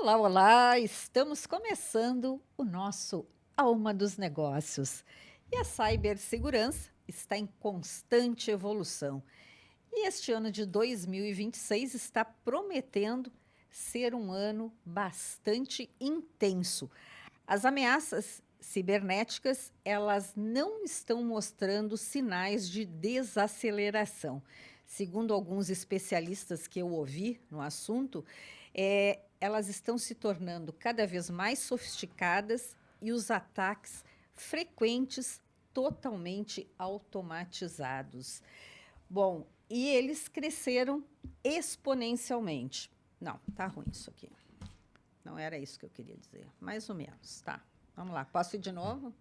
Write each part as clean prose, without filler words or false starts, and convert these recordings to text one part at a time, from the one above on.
Olá, olá! Estamos começando o nosso Alma dos Negócios. E a cibersegurança está em constante evolução. E este ano de 2026 está prometendo ser um ano bastante intenso. As ameaças cibernéticas, elas não estão mostrando sinais de desaceleração. Segundo alguns especialistas que eu ouvi no assunto, elas estão se tornando cada vez mais sofisticadas e os ataques frequentes, totalmente automatizados. Bom, e eles cresceram exponencialmente. Não, tá ruim isso aqui. Não era isso que eu queria dizer. Mais ou menos, tá. Vamos lá, posso ir de novo?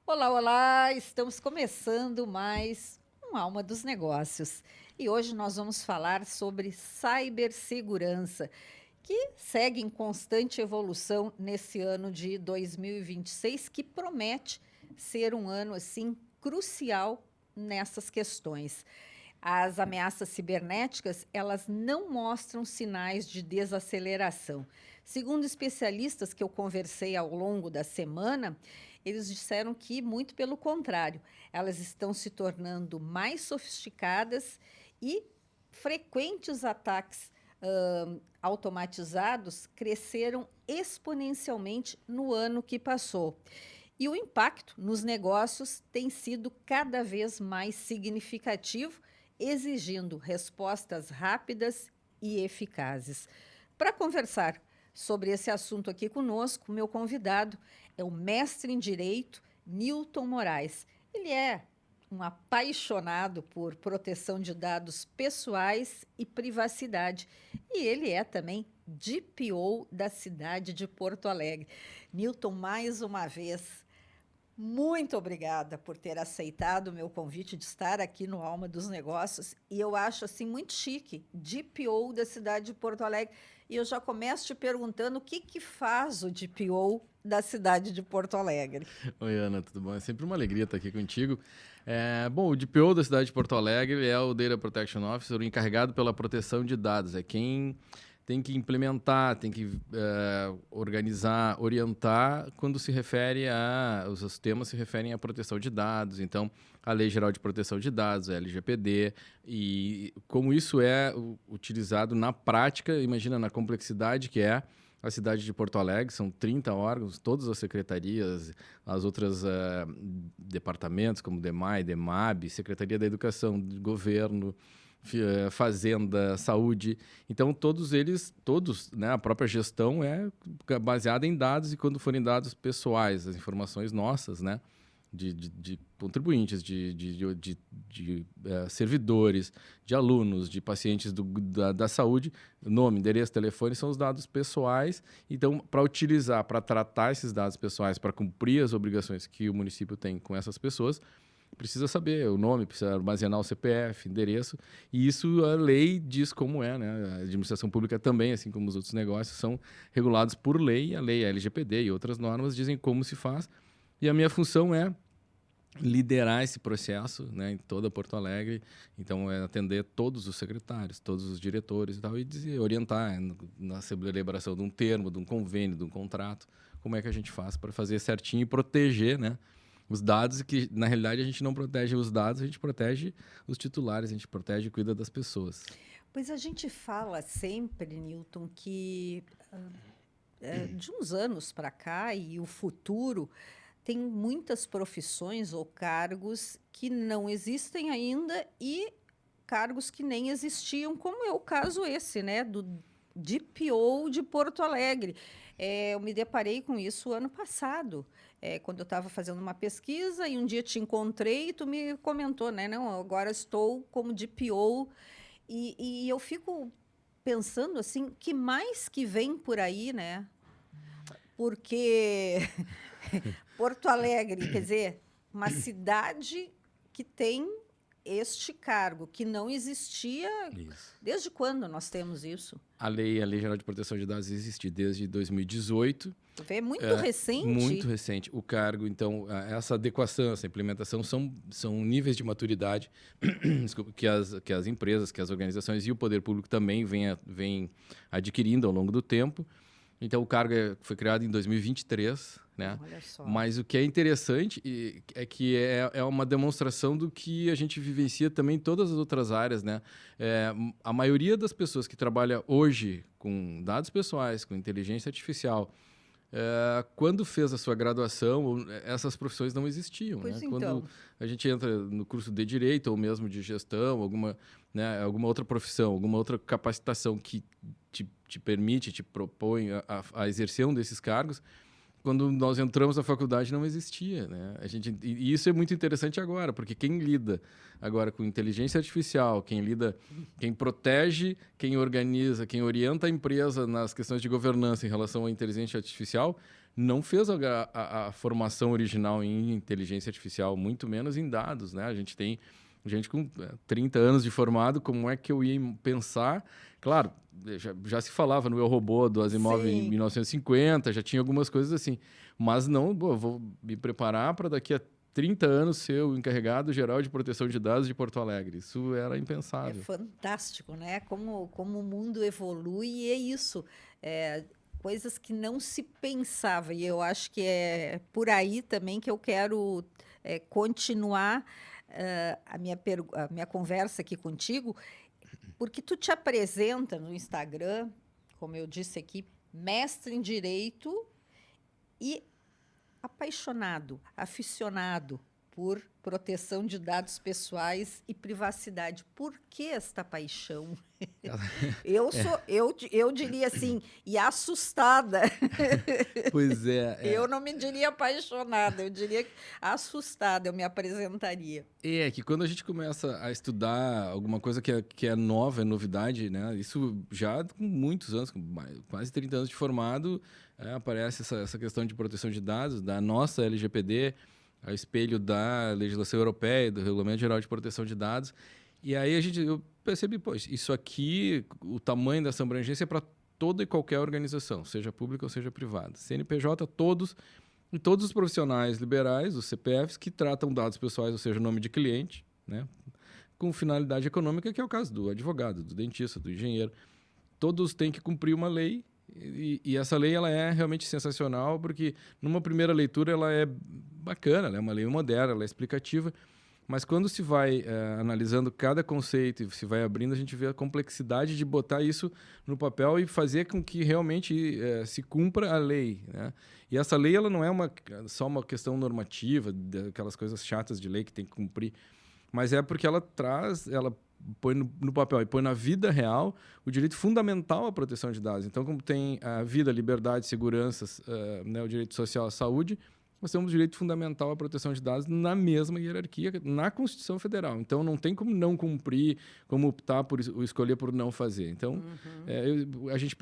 Olá, olá! Estamos começando mais um Alma dos Negócios. E hoje nós vamos falar sobre cibersegurança, que segue em constante evolução nesse ano de 2026, que promete ser um ano assim crucial nessas questões. As ameaças cibernéticas, elas não mostram sinais de desaceleração. Segundo especialistas que eu conversei ao longo da semana, eles disseram que, muito pelo contrário, elas estão se tornando mais sofisticadas e frequentes ataques automatizados cresceram exponencialmente no ano que passou. E o impacto nos negócios tem sido cada vez mais significativo, exigindo respostas rápidas e eficazes. Para conversar sobre esse assunto aqui conosco, meu convidado é o mestre em Direito, Newton Moraes. Ele é um apaixonado por proteção de dados pessoais e privacidade. E ele é também DPO da cidade de Porto Alegre. Newton, mais uma vez, muito obrigada por ter aceitado o meu convite de estar aqui no Alma dos Negócios. E eu acho assim muito chique, DPO da cidade de Porto Alegre. E eu já começo te perguntando o que faz o DPO da cidade de Porto Alegre. Oi, Ana, tudo bom? É sempre uma alegria estar aqui contigo. Bom, o DPO da cidade de Porto Alegre é o Data Protection Officer, o encarregado pela proteção de dados. É quem tem que implementar, tem que organizar, orientar quando se refere os temas se referem à proteção de dados. Então, a Lei Geral de Proteção de Dados, a LGPD, e como isso é utilizado na prática, imagina na complexidade que é a cidade de Porto Alegre, são 30 órgãos, todas as secretarias, as outras departamentos, como DEMAI, DEMAB, Secretaria da Educação, do Governo, Fazenda, Saúde. Então, todos, né, a própria gestão é baseada em dados e quando forem dados pessoais, as informações nossas, né? De contribuintes, de servidores, de alunos, de pacientes da saúde, nome, endereço, telefone, são os dados pessoais. Então, para utilizar, para tratar esses dados pessoais, para cumprir as obrigações que o município tem com essas pessoas, precisa saber o nome, precisa armazenar o CPF, endereço, e isso a lei diz como é, né? A administração pública também, assim como os outros negócios, são regulados por lei, a LGPD e outras normas dizem como se faz, e a minha função é liderar esse processo, né, em toda Porto Alegre. Então, é atender todos os secretários, todos os diretores e tal, e orientar na celebração de um termo, de um convênio, de um contrato, como é que a gente faz para fazer certinho e proteger, né, os dados, que na realidade a gente não protege os dados, a gente protege os titulares, a gente protege e cuida das pessoas. Pois a gente fala sempre, Newton, que de uns anos para cá e o futuro tem muitas profissões ou cargos que não existem ainda e cargos que nem existiam, como é o caso esse, né, do DPO de Porto Alegre. Eu me deparei com isso ano passado, quando eu estava fazendo uma pesquisa e um dia te encontrei e tu me comentou, né, não, agora estou como DPO e eu fico pensando assim, que mais que vem por aí, né? Porque Porto Alegre, quer dizer, uma cidade que tem este cargo que não existia, Isso. desde quando nós temos isso? A Lei Geral de Proteção de Dados existe desde 2018. É muito recente. Muito recente. O cargo, então, essa adequação, essa implementação são níveis de maturidade desculpa, que as empresas, que as organizações e o poder público também vem adquirindo ao longo do tempo. Então, o cargo foi criado em 2023, né? Olha só. Mas o que é interessante é que é uma demonstração do que a gente vivencia também em todas as outras áreas, né? A maioria das pessoas que trabalha hoje com dados pessoais, com inteligência artificial, quando fez a sua graduação, essas profissões não existiam. Pois né? então. Quando a gente entra no curso de Direito ou mesmo de Gestão, alguma outra profissão, alguma outra capacitação que te permite, te propõe a exercer um desses cargos, quando nós entramos na faculdade não existia, né? E isso é muito interessante agora, porque quem lida agora com inteligência artificial, quem protege, quem organiza, quem orienta a empresa nas questões de governança em relação à inteligência artificial, não fez a formação original em inteligência artificial, muito menos em dados, né? A gente tem gente com 30 anos de formado, como é que eu ia pensar? Claro, já se falava no Eu, Robô do Asimov em 1950, já tinha algumas coisas assim. Mas não, eu vou me preparar para daqui a 30 anos ser o encarregado geral de proteção de dados de Porto Alegre. Isso era impensável. É fantástico, né? Como o mundo evolui e é isso. Coisas que não se pensava. E eu acho que é por aí também que eu quero continuar a minha conversa aqui contigo, porque tu te apresenta no Instagram, como eu disse aqui, mestre em Direito e apaixonado, aficionado por proteção de dados pessoais e privacidade. Por que esta paixão? Eu diria assim, e assustada. Pois é. Eu não me diria apaixonada, eu diria assustada, eu me apresentaria. É que quando a gente começa a estudar alguma coisa que é nova, é novidade, né? Isso já com muitos anos, com quase 30 anos de formado, aparece essa questão de proteção de dados da nossa LGPD, a espelho da legislação europeia, do Regulamento Geral de Proteção de Dados. E aí eu percebi, isso aqui, o tamanho dessa abrangência é para toda e qualquer organização, seja pública ou seja privada. CNPJ, todos os profissionais liberais, os CPFs, que tratam dados pessoais, ou seja, nome de cliente, né, com finalidade econômica, que é o caso do advogado, do dentista, do engenheiro. Todos têm que cumprir uma lei, e essa lei ela é realmente sensacional, porque numa primeira leitura ela é bacana, ela é uma lei moderna, ela é explicativa, mas quando se vai analisando cada conceito e se vai abrindo, a gente vê a complexidade de botar isso no papel e fazer com que realmente se cumpra a lei, né? E essa lei ela não é só uma questão normativa, daquelas coisas chatas de lei que tem que cumprir, mas é porque ela põe no papel e põe na vida real o direito fundamental à proteção de dados. Então, como tem a vida, liberdade, segurança, né, o direito social à saúde, nós temos o direito fundamental à proteção de dados na mesma hierarquia, na Constituição Federal. Então, não tem como não cumprir, como optar por escolher por não fazer. Então, a gente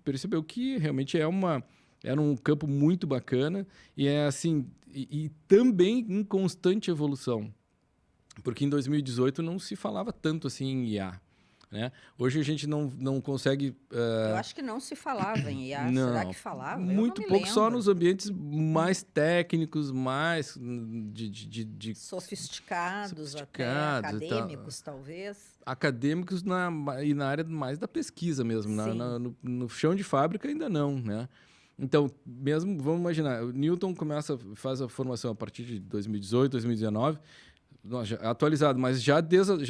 percebeu que realmente era um campo muito bacana e e também em constante evolução. Porque em 2018 não se falava tanto assim em IA. Né? Hoje a gente não consegue... Eu acho que não se falava em IA. Não, será que falava? muito pouco, só nos ambientes mais técnicos, mais sofisticados até, acadêmicos, talvez. Acadêmicos e na área mais da pesquisa mesmo. No chão de fábrica ainda não, né? Então, mesmo, vamos imaginar, o Newton faz a formação a partir de 2018, 2019, atualizado, mas já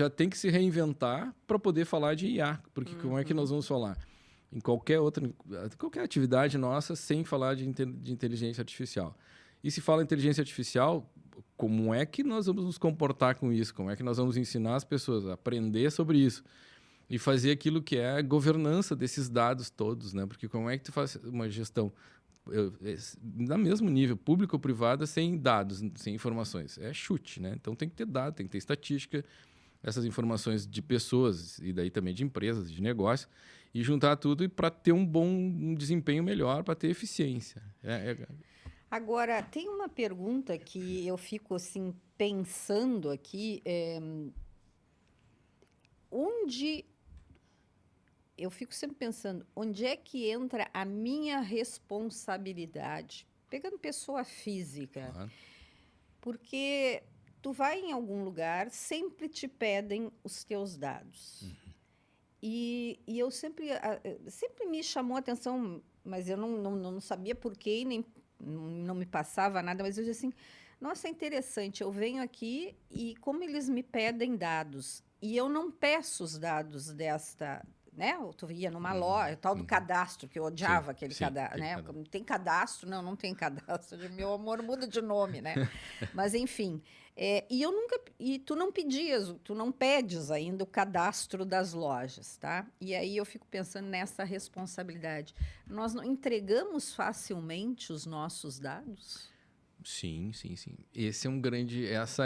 tem que se reinventar para poder falar de IA, porque como é que nós vamos falar em qualquer atividade nossa sem falar de inteligência artificial? E se fala em inteligência artificial, como é que nós vamos nos comportar com isso? Como é que nós vamos ensinar as pessoas a aprender sobre isso? E fazer aquilo que é a governança desses dados todos, né? Porque como é que tu faz uma gestão no mesmo nível, público ou privada, sem dados, sem informações? É chute, né? Então tem que ter dado, tem que ter estatística, essas informações de pessoas e daí também de empresas, de negócio, e juntar tudo para ter um desempenho melhor, para ter eficiência. Agora, tem uma pergunta que eu fico assim pensando aqui. onde eu fico sempre pensando, onde é que entra a minha responsabilidade? Pegando pessoa física, Claro. porque tu vai em algum lugar, sempre te pedem os teus dados. E eu sempre me chamou a atenção, mas eu não sabia por quê, e nem não me passava nada, mas eu dizia assim, nossa, é interessante, eu venho aqui e como eles me pedem dados, e eu não peço os dados desta, né? Tu ia numa loja, tal do cadastro, que eu Sim, odiava aquele sim, cadastro, aquele né? cadastro. Tem cadastro? Não tem cadastro. Meu amor, muda de nome, né? Mas, enfim, e eu nunca, e tu não pedias, tu não pedes ainda o cadastro das lojas, tá? E aí eu fico pensando nessa responsabilidade. Nós não entregamos facilmente os nossos dados? Sim, sim, sim. Esse é um grande. Essa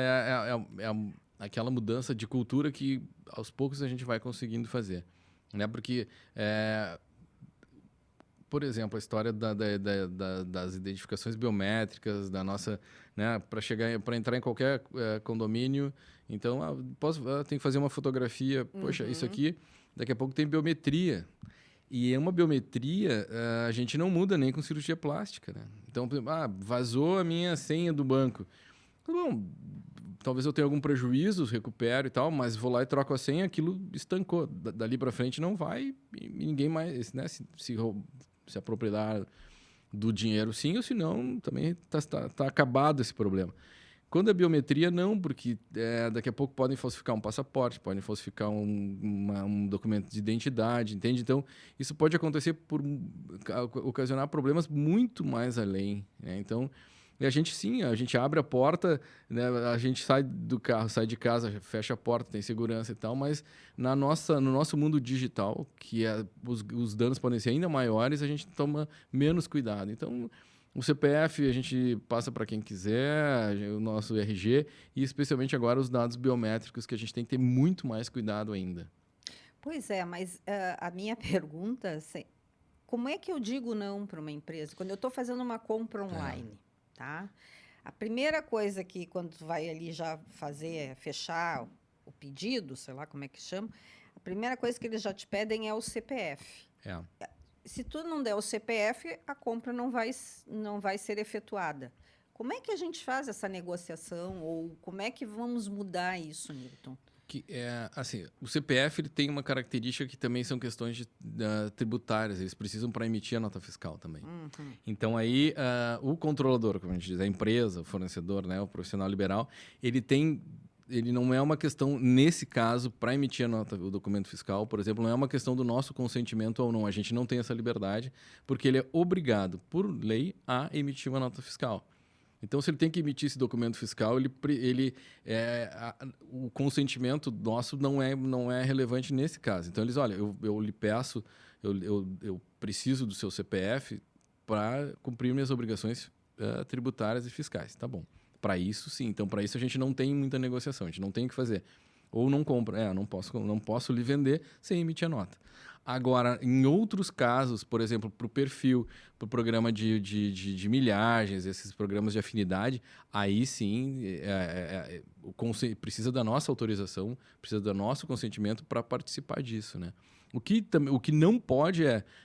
aquela mudança de cultura que aos poucos a gente vai conseguindo fazer. Né? Porque, por exemplo, a história das identificações biométricas, da nossa. Né? Para entrar em qualquer condomínio, então, tem que fazer uma fotografia. Poxa, isso Uhum. aqui, daqui a pouco tem biometria. E é uma biometria, a gente não muda nem com cirurgia plástica, né? Então, por exemplo, vazou a minha senha do banco. Tá bom, talvez eu tenha algum prejuízo, recupero e tal, mas vou lá e troco a senha, aquilo estancou. Dali para frente não vai e ninguém mais, né, se apropriar do dinheiro sim, ou se não, também tá acabado esse problema. Quando é biometria, não, porque daqui a pouco podem falsificar um passaporte, podem falsificar um documento de identidade, entende? Então, isso pode acontecer ocasionar problemas muito mais além, né? Então, e a gente sim, a gente abre a porta, né? A gente sai do carro, sai de casa, fecha a porta, tem segurança e tal, mas no nosso mundo digital, que os danos podem ser ainda maiores, a gente toma menos cuidado. Então, o CPF a gente passa para quem quiser, o nosso RG, e especialmente agora os dados biométricos, que a gente tem que ter muito mais cuidado ainda. Pois é, mas a minha pergunta, assim, como é que eu digo não para uma empresa? Quando eu estou fazendo uma compra É, online, tá? A primeira coisa que, quando tu vai ali já fazer, fechar o pedido, sei lá como é que chama, a primeira coisa que eles já te pedem é o CPF. é. Se tu não der o CPF, a compra não vai ser efetuada. Como é que a gente faz essa negociação? Ou como é que vamos mudar isso, Newton? Assim, o CPF ele tem uma característica que também são questões tributárias, eles precisam para emitir a nota fiscal também. Uhum. Então aí o controlador, como a gente diz, a empresa, o fornecedor, né, o profissional liberal, ele não é uma questão, nesse caso, para emitir o documento fiscal, por exemplo, não é uma questão do nosso consentimento ou não. A gente não tem essa liberdade, porque ele é obrigado, por lei, a emitir uma nota fiscal. Então, se ele tem que emitir esse documento fiscal, o consentimento nosso não é relevante nesse caso. Então, eles, olha, eu lhe peço, eu preciso do seu CPF para cumprir minhas obrigações tributárias e fiscais. Tá bom. Para isso, sim. Então, para isso, a gente não tem muita negociação, a gente não tem o que fazer. Ou não compra. Não posso lhe vender sem emitir a nota. Agora, em outros casos, por exemplo, para o perfil, para o programa de milhagens, esses programas de afinidade, aí sim precisa da nossa autorização, precisa do nosso consentimento para participar disso, né? O que não pode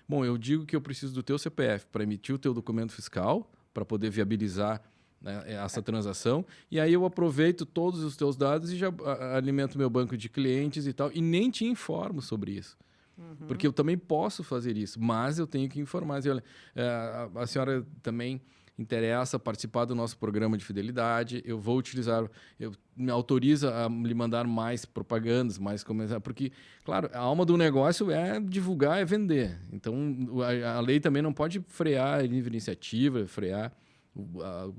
bom, eu digo que eu preciso do teu CPF para emitir o teu documento fiscal, para poder viabilizar, né, essa transação, e aí eu aproveito todos os teus dados e já alimento meu banco de clientes e tal, e nem te informo sobre isso. Porque Uhum. eu também posso fazer isso, mas eu tenho que informar. Dizer, olha, a senhora também interessa participar do nosso programa de fidelidade, eu vou utilizar, me autoriza a lhe mandar mais propagandas, mais comerciais, porque, claro, a alma do negócio é divulgar, é vender. Então, a lei também não pode frear a livre iniciativa, frear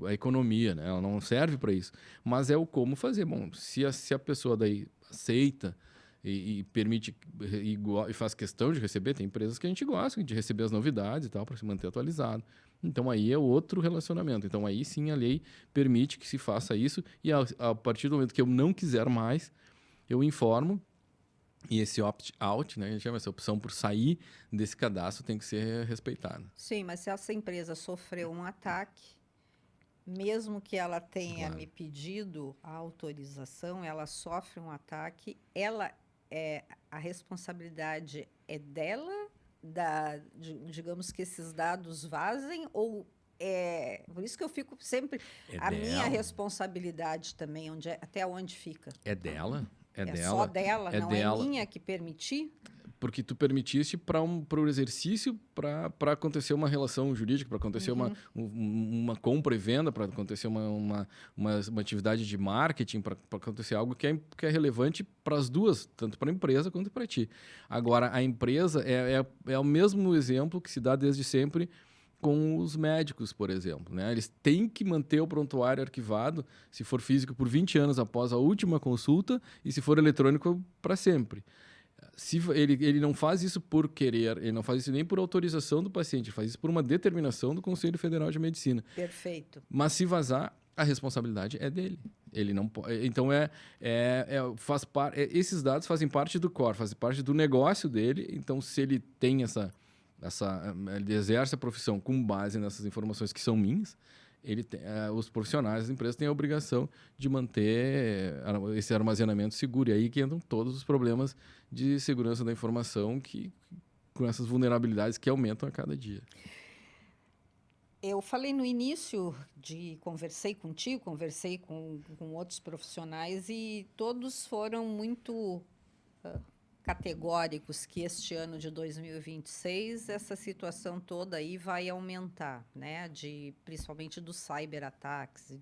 a economia, né? Ela não serve para isso. Mas é o como fazer. Bom, se a pessoa daí aceita e permite e faz questão de receber, tem empresas que a gente gosta de receber as novidades e tal para se manter atualizado. Então aí é outro relacionamento. Então aí sim a lei permite que se faça isso e a partir do momento que eu não quiser mais, eu informo e esse opt-out, né, a gente chama essa opção por sair desse cadastro tem que ser respeitada. Sim, mas se essa empresa sofreu um ataque, mesmo que ela tenha me Claro. pedido a autorização, ela sofre um ataque, ela a responsabilidade é dela, digamos que esses dados vazem, ou por isso que eu fico sempre... a minha responsabilidade também, até onde fica? É dela. É dela. Só dela, é não dela. é minha que permitir? Porque tu permitiste para o exercício, para acontecer uma relação jurídica, para acontecer uma compra e venda, para acontecer uma atividade de marketing, para acontecer algo que é relevante para as duas, tanto para a empresa quanto para ti. Agora, a empresa é o mesmo exemplo que se dá desde sempre com os médicos, por exemplo. Né? Eles têm que manter o prontuário arquivado, se for físico, por 20 anos após a última consulta, e se for eletrônico, para sempre. Se ele não faz isso por querer, ele não faz isso nem por autorização do paciente, ele faz isso por uma determinação do Conselho Federal de Medicina. Perfeito. Mas se vazar, a responsabilidade é dele. Ele não pode. Então esses dados fazem parte do core, fazem parte do negócio dele. Então, se ele tem ele exerce a profissão com base nessas informações que são minhas, os profissionais das empresas têm a obrigação de manter esse armazenamento seguro. E aí que entram todos os problemas de segurança da informação com essas vulnerabilidades que aumentam a cada dia. Eu falei no início conversei contigo, conversei com outros profissionais e todos foram muito categóricos que este ano de 2026 essa situação toda aí vai aumentar, né? Principalmente dos cyberataques e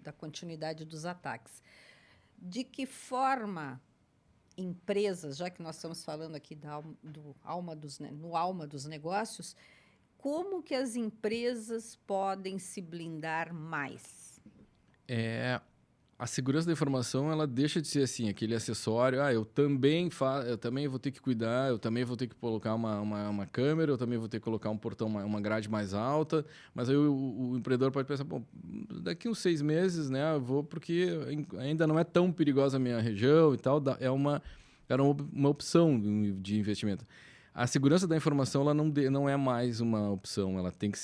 da continuidade dos ataques. De que forma empresas, já que nós estamos falando aqui no alma dos negócios, como que as empresas podem se blindar mais? A segurança da informação, ela deixa de ser assim, aquele acessório, eu também vou ter que cuidar, eu também vou ter que colocar uma câmera, eu também vou ter que colocar um portão, uma grade mais alta, mas aí o empreendedor pode pensar, daqui uns 6 meses, né, eu vou porque ainda não é tão perigosa a minha região e tal, era uma opção de investimento. A segurança da informação ela não é mais uma opção, ela tem que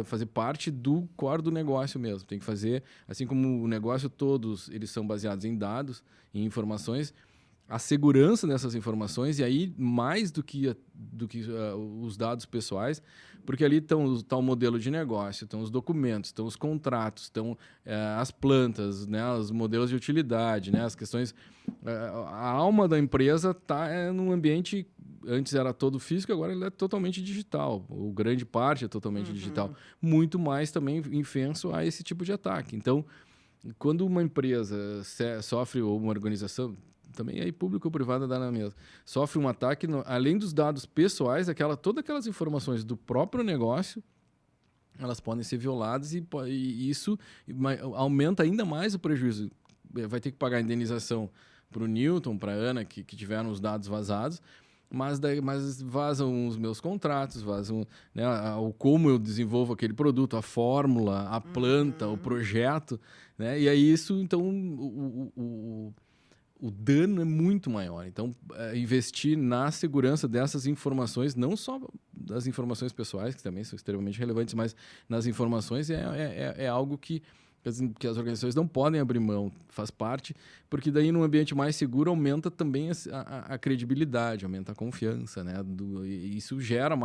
fazer parte do core do negócio mesmo. Tem que fazer, assim como o negócio todos eles são baseados em dados, em informações, a segurança dessas informações, e aí mais do que os dados pessoais, porque ali está o modelo de negócio, estão os documentos, estão os contratos, estão as plantas, né, os modelos de utilidade, né, as questões... a alma da empresa está num ambiente... Antes era todo físico, agora ele é totalmente digital. Ou grande parte é totalmente digital. Muito mais também infenso a esse tipo de ataque. Então, quando uma empresa sofre, ou uma organização, também aí público ou privada dá na mesma, sofre um ataque, além dos dados pessoais, todas aquelas informações do próprio negócio, elas podem ser violadas e isso aumenta ainda mais o prejuízo. Vai ter que pagar a indenização para o Newton, para a Ana, que tiveram os dados vazados, mas vazam os meus contratos, vazam, né, como eu desenvolvo aquele produto, a fórmula, a planta, o projeto, né? E aí isso, então, o dano é muito maior. Então, investir na segurança dessas informações, não só das informações pessoais, que também são extremamente relevantes, mas nas informações é algo que as organizações não podem abrir mão, faz parte, porque daí num ambiente mais seguro aumenta também a credibilidade, aumenta a confiança, né? E isso gera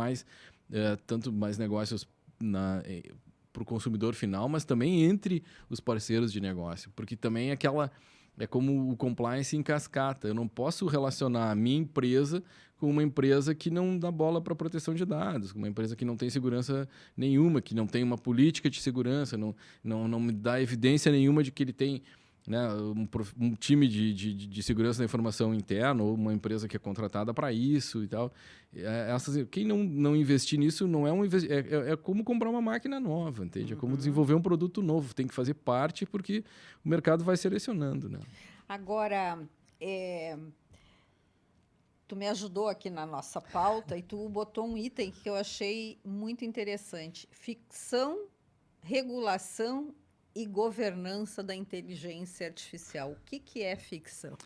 tanto mais negócios para o consumidor final, mas também entre os parceiros de negócio, porque também é como o compliance em cascata. Eu não posso relacionar a minha empresa com uma empresa que não dá bola para proteção de dados, uma empresa que não tem segurança nenhuma, que não tem uma política de segurança, não me dá evidência nenhuma de que ele tem, né, um time de segurança da informação interno ou uma empresa que é contratada para isso e tal. Quem não investir nisso não é como comprar uma máquina nova, entende? É como desenvolver um produto novo. Tem que fazer parte porque o mercado vai selecionando, né? Agora, tu me ajudou aqui na nossa pauta e tu botou um item que eu achei muito interessante. Ficção, regulação e governança da inteligência artificial. O que é ficção?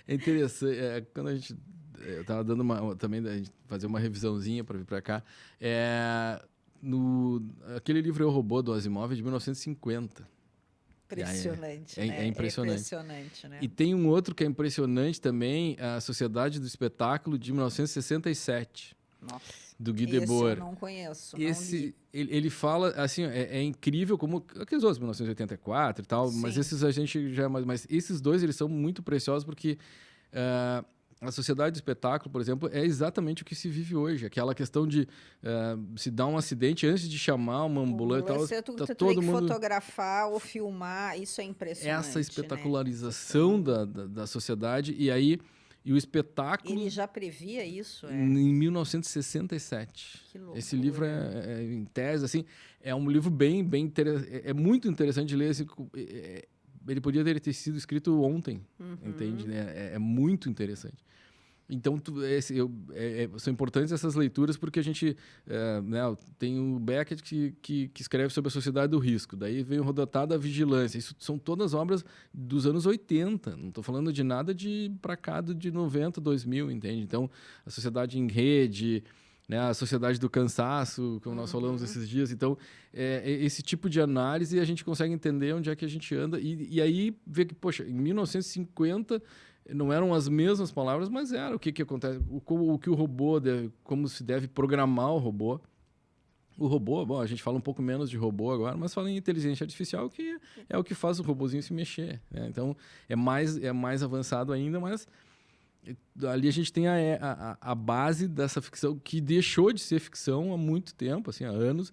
É interessante. Quando a gente... Eu estava dando também a gente fazer uma revisãozinha para vir para cá. Aquele livro Eu, Robô, do Asimov, é de 1950. Impressionante, É né? impressionante. Impressionante, né? E tem um outro que é impressionante também, a Sociedade do Espetáculo de 1967, Nossa. do Guy Esse eu Debord. não conheço, não li. Ele fala, assim, é incrível como aqueles outros, 1984 e tal, mas Sim. esses a gente já... Mas esses dois, eles são muito preciosos porque a sociedade do espetáculo, por exemplo, é exatamente o que se vive hoje. Aquela questão de se dar um acidente antes de chamar uma ambulância e tal, Tu tá tem todo que mundo... fotografar ou filmar, isso é impressionante, Essa né? espetacularização da sociedade, e o espetáculo... Ele já previa isso, Em 1967. Que loucura. Esse livro em tese, assim, é um livro bem interessante. É muito interessante de ler. Assim, ele podia ter sido escrito ontem, entende? É muito interessante. Então, são importantes essas leituras porque a gente... né, tem o Beckett que escreve sobre a sociedade do risco. Daí vem o Rodotà da vigilância. Isso são todas obras dos anos 80. Não estou falando de nada de para cá de 90, 2000, entende? Então, a sociedade em rede, né, a sociedade do cansaço, como nós falamos esses dias. Então, esse tipo de análise a gente consegue entender onde é que a gente anda. E aí, ver que, poxa, em 1950... não eram as mesmas palavras, mas era o que acontece, o que o robô, como se deve programar o robô. O robô, bom, a gente fala um pouco menos de robô agora, mas fala em inteligência artificial, que é o que faz o robôzinho se mexer, né? Então, é mais avançado ainda, mas ali a gente tem a base dessa ficção, que deixou de ser ficção há muito tempo, assim, há anos,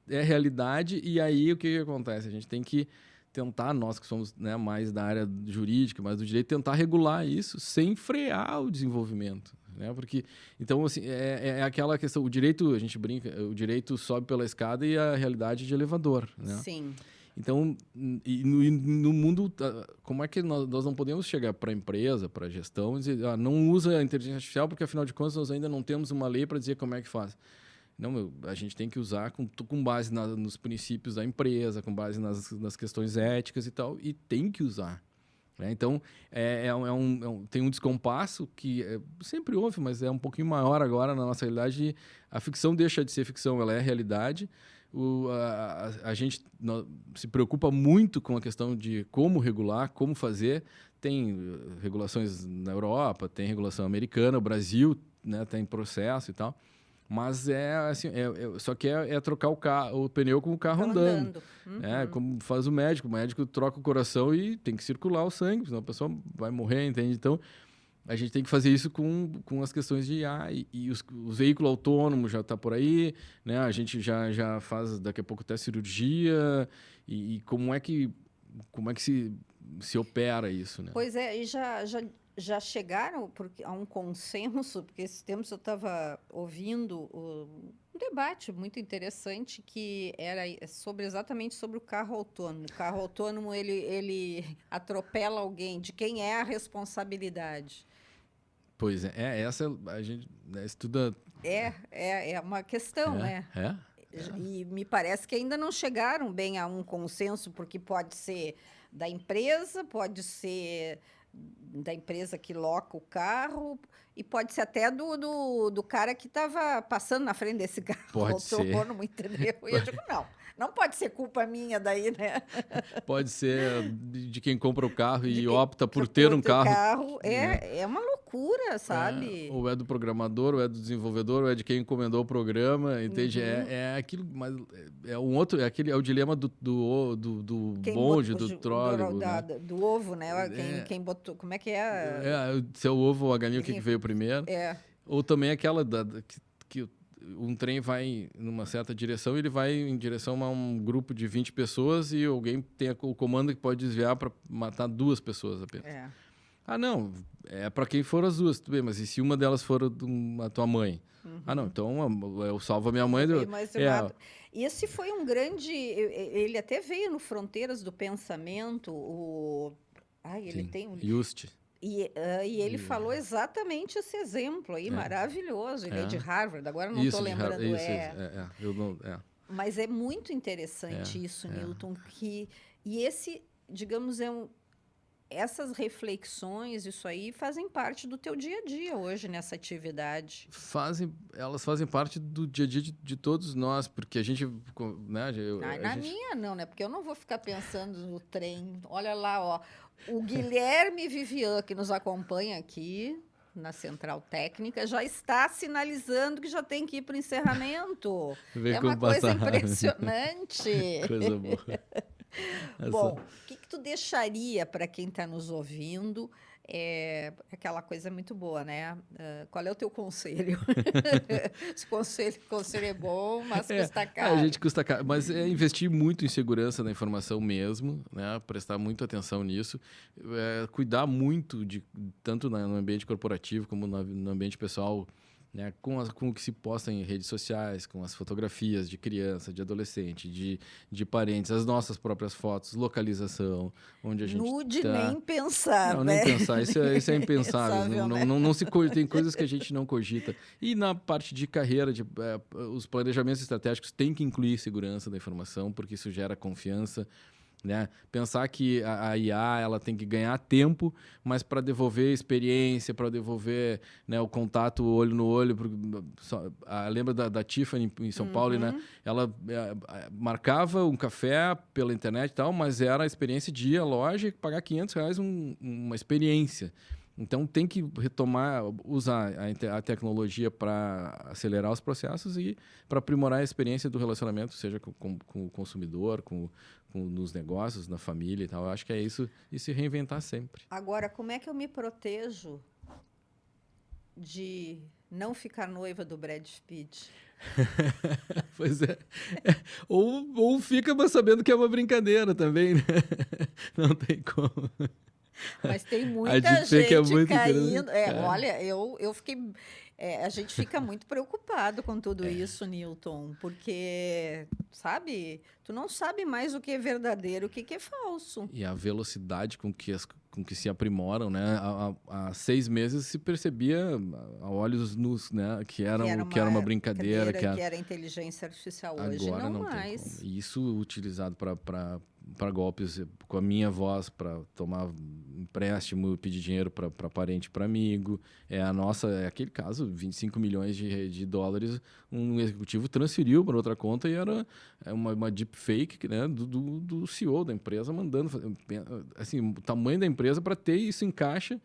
é realidade, e aí o que acontece? A gente tem que tentar, nós que somos, né, mais da área jurídica, mais do direito, tentar regular isso sem frear o desenvolvimento, né? Porque, então, assim, é aquela questão, o direito, a gente brinca, o direito sobe pela escada e a realidade de elevador, né? Sim. Então, e no mundo, como é que nós não podemos chegar para a empresa, para a gestão, e dizer, não usa a inteligência artificial porque, afinal de contas, nós ainda não temos uma lei para dizer como é que faz. Não, a gente tem que usar com base nos princípios da empresa, com base nas questões éticas e tal, e tem que usar, né? Então, tem um descompasso que sempre houve, mas é um pouquinho maior agora na nossa realidade. A ficção deixa de ser ficção, ela é realidade. A gente se preocupa muito com a questão de como regular, como fazer. Tem regulações na Europa, tem regulação americana, o Brasil, né, tem processo e tal. Mas assim, só que é trocar o pneu com o carro andando. Como faz o médico troca o coração e tem que circular o sangue, senão a pessoa vai morrer, entende? Então, a gente tem que fazer isso com as questões de IA, e os veículos autônomos já está por aí, né? A gente já faz daqui a pouco até cirurgia, e como é que se opera isso, né? Pois é, e já chegaram a um consenso, porque esses tempos eu estava ouvindo um debate muito interessante que era exatamente sobre o carro autônomo. O carro autônomo, ele atropela alguém, de quem é a responsabilidade? Pois essa a gente, né, estuda... É uma questão, né? E me parece que ainda não chegaram bem a um consenso, porque pode ser da empresa, pode ser da empresa que loca o carro, e pode ser até do cara que estava passando na frente desse carro autônomo, entendeu? E eu digo, não pode ser culpa minha daí, né? Pode ser de quem compra o carro e opta por ter um carro. É uma loucura, sabe? Ou é do programador, ou é do desenvolvedor, ou é de quem encomendou o programa, entende? É aquilo, mas é um outro, é o dilema do bonde, do trólego, né? Do ovo, né? Quem botou, como é que é? Se é o ovo ou a galinha, o que veio primeiro. Ou também aquela que um trem vai numa certa direção, ele vai em direção a um grupo de 20 pessoas e alguém tem o comando que pode desviar para matar 2 pessoas apenas. Não, é para quem for as 2, tudo bem, mas e se uma delas for a tua mãe? Não, então eu salvo a minha mãe. Esse foi um grande... Ele até veio no Fronteiras do Pensamento, ele tem um... Just. E ele falou exatamente esse exemplo aí, maravilhoso. Ele é de Harvard, agora não estou lembrando. Mas é muito interessante isso, Newton. E esse, digamos, essas reflexões, isso aí fazem parte do teu dia a dia hoje nessa atividade. Elas fazem parte do dia a dia de todos nós, porque a gente, né, Ai, a na gente minha não, né? Porque eu não vou ficar pensando no trem. Olha lá, ó. O Guilherme Vivian, que nos acompanha aqui na Central Técnica, já está sinalizando que já tem que ir para o encerramento. vê É uma como coisa passa rápido. impressionante. Coisa boa. Essa, Bom, o que que tu deixaria para quem está nos ouvindo? É aquela coisa muito boa, né? Qual é o teu conselho? Esse conselho é bom, mas É, custa a caro. gente custa caro, mas é investir muito em segurança da informação mesmo, né? Prestar muita atenção nisso, cuidar muito de tanto no ambiente corporativo como no ambiente pessoal, né? Com o que se posta em redes sociais, com as fotografias de criança, de adolescente, de parentes, as nossas próprias fotos, localização, onde a gente Nude está. nem pensar, Não, nem né? pensar. Isso é impensável. Impensável, né? Não se tem coisas que a gente não cogita. E na parte de carreira, os planejamentos estratégicos têm que incluir segurança da informação, porque isso gera confiança, né? Pensar que a IA ela tem que ganhar tempo, mas para devolver experiência, para devolver, né, o contato olho no olho. Lembra da Tiffany em São Paulo, né? Uhum. Ela marcava um café pela internet e tal, mas era a experiência de ir à loja e pagar R$ 500 uma experiência. Então tem que retomar, usar a tecnologia para acelerar os processos e para aprimorar a experiência do relacionamento, seja com o consumidor, nos negócios, na família e tal. Eu acho que é isso, e se reinventar sempre. Agora, como é que eu me protejo de não ficar noiva do Brad Pitt? Pois é. Ou fica mas sabendo que é uma brincadeira também, né? Não tem como. Mas tem A muita deepfake é gente muito interessante. caindo. Olha, eu fiquei. A gente fica muito preocupado com tudo isso, Newton, porque, sabe, tu não sabe mais o que é verdadeiro, o que que é falso. E a velocidade com que se aprimoram, né? Há 6 meses se percebia a olhos nus, né? Que era uma brincadeira, Brincadeira, que era inteligência artificial. Hoje agora não não tem como. mais. E isso utilizado para golpes com a minha voz, para tomar empréstimo, pedir dinheiro para parente, para amigo. É aquele caso, 25 milhões de dólares, um executivo transferiu para outra conta e era uma deepfake, né, do CEO da empresa mandando. Assim, o tamanho da empresa para ter isso em caixa.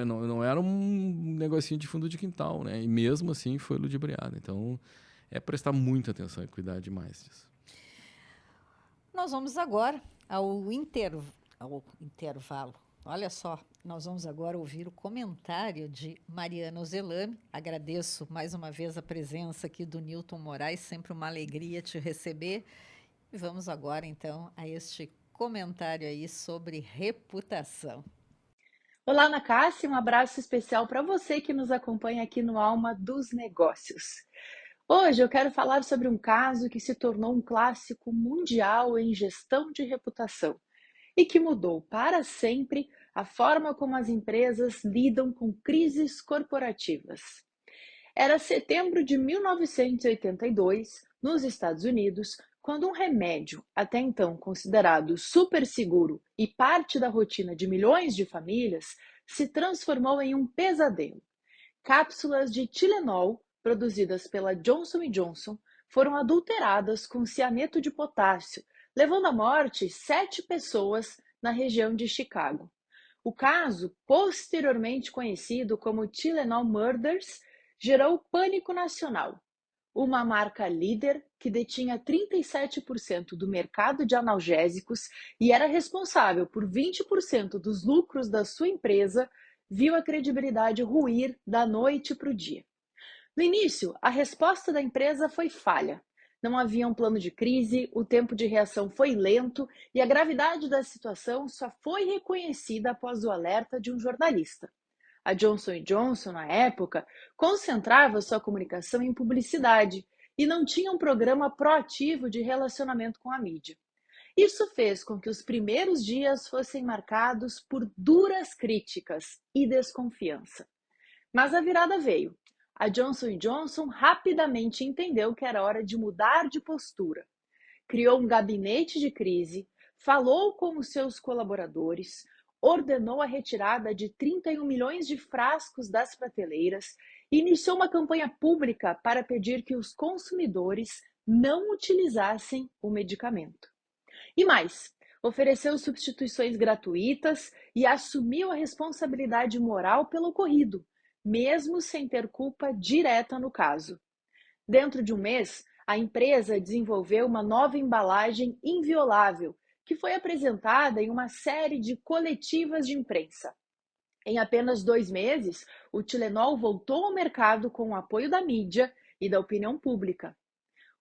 Não era um negocinho de fundo de quintal, né? E mesmo assim foi ludibriado. Então, é prestar muita atenção e cuidar demais disso. Nós vamos agora ao intervalo. Olha só, nós vamos agora ouvir o comentário de Mariana Ozelami. Agradeço mais uma vez a presença aqui do Newton Moraes, sempre uma alegria te receber. E vamos agora, então, a este comentário aí sobre reputação. Olá, Ana Cássia, um abraço especial para você que nos acompanha aqui no Alma dos Negócios. Hoje eu quero falar sobre um caso que se tornou um clássico mundial em gestão de reputação e que mudou para sempre a forma como as empresas lidam com crises corporativas. Era setembro de 1982, nos Estados Unidos, quando um remédio, até então considerado super seguro e parte da rotina de milhões de famílias, se transformou em um pesadelo. Cápsulas de Tylenol, produzidas pela Johnson Johnson, foram adulteradas com cianeto de potássio, levando à morte 7 pessoas na região de Chicago. O caso, posteriormente conhecido como Tylenol Murders, gerou pânico nacional. Uma marca líder que detinha 37% do mercado de analgésicos e era responsável por 20% dos lucros da sua empresa, viu a credibilidade ruir da noite para o dia. No início, a resposta da empresa foi falha. Não havia um plano de crise, o tempo de reação foi lento e a gravidade da situação só foi reconhecida após o alerta de um jornalista. A Johnson Johnson, na época, concentrava sua comunicação em publicidade e não tinha um programa proativo de relacionamento com a mídia. Isso fez com que os primeiros dias fossem marcados por duras críticas e desconfiança. Mas a virada veio. A Johnson Johnson rapidamente entendeu que era hora de mudar de postura. Criou um gabinete de crise, falou com os seus colaboradores, ordenou a retirada de 31 milhões de frascos das prateleiras e iniciou uma campanha pública para pedir que os consumidores não utilizassem o medicamento. E mais, ofereceu substituições gratuitas e assumiu a responsabilidade moral pelo ocorrido, mesmo sem ter culpa direta no caso. Dentro de um mês, a empresa desenvolveu uma nova embalagem inviolável, que foi apresentada em uma série de coletivas de imprensa. Em apenas 2 meses, o Tilenol voltou ao mercado com o apoio da mídia e da opinião pública.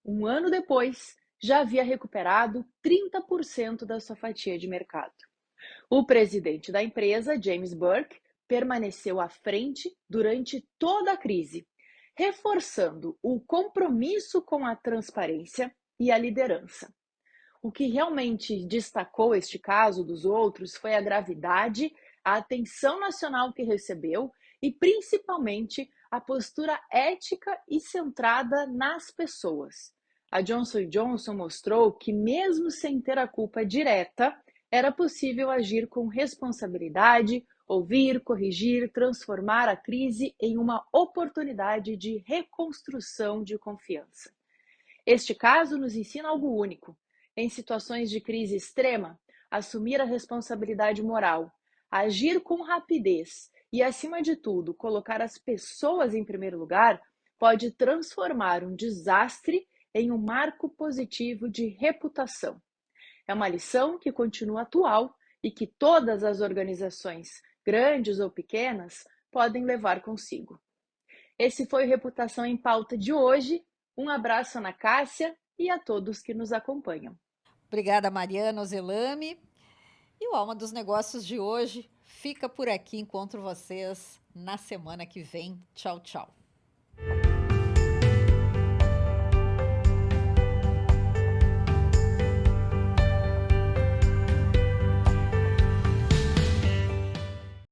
Um ano depois, já havia recuperado 30% da sua fatia de mercado. O presidente da empresa, James Burke, permaneceu à frente durante toda a crise, reforçando o compromisso com a transparência e a liderança. O que realmente destacou este caso dos outros foi a gravidade, a atenção nacional que recebeu e, principalmente, a postura ética e centrada nas pessoas. A Johnson Johnson mostrou que, mesmo sem ter a culpa direta, era possível agir com responsabilidade, ouvir, corrigir, transformar a crise em uma oportunidade de reconstrução de confiança. Este caso nos ensina algo único. Em situações de crise extrema, assumir a responsabilidade moral, agir com rapidez e, acima de tudo, colocar as pessoas em primeiro lugar pode transformar um desastre em um marco positivo de reputação. É uma lição que continua atual e que todas as organizações, grandes ou pequenas, podem levar consigo. Esse foi o Reputação em Pauta de hoje. Um abraço, Ana Cássia, e a todos que nos acompanham. Obrigada, Mariana Ozelami. E o Alma dos Negócios de hoje fica por aqui. Encontro vocês na semana que vem. Tchau, tchau.